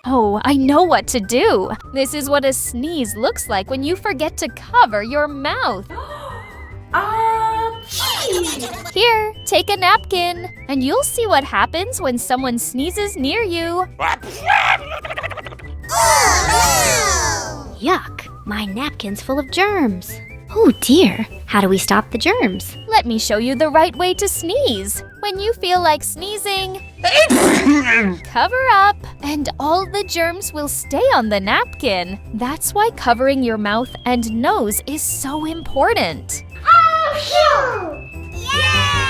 Oh, I know what to do. This is what a sneeze looks like when you forget to cover your mouth. Here, take a napkin, and you'll see what happens when someone sneezes near you. Yuck, my napkin's full of germs. Oh dear, how do we stop the germs? Let me show you the right way to sneeze. When you feel like sneezing, cover up, and all the germs will stay on the napkin. That's why covering your mouth and nose is so important. Yay!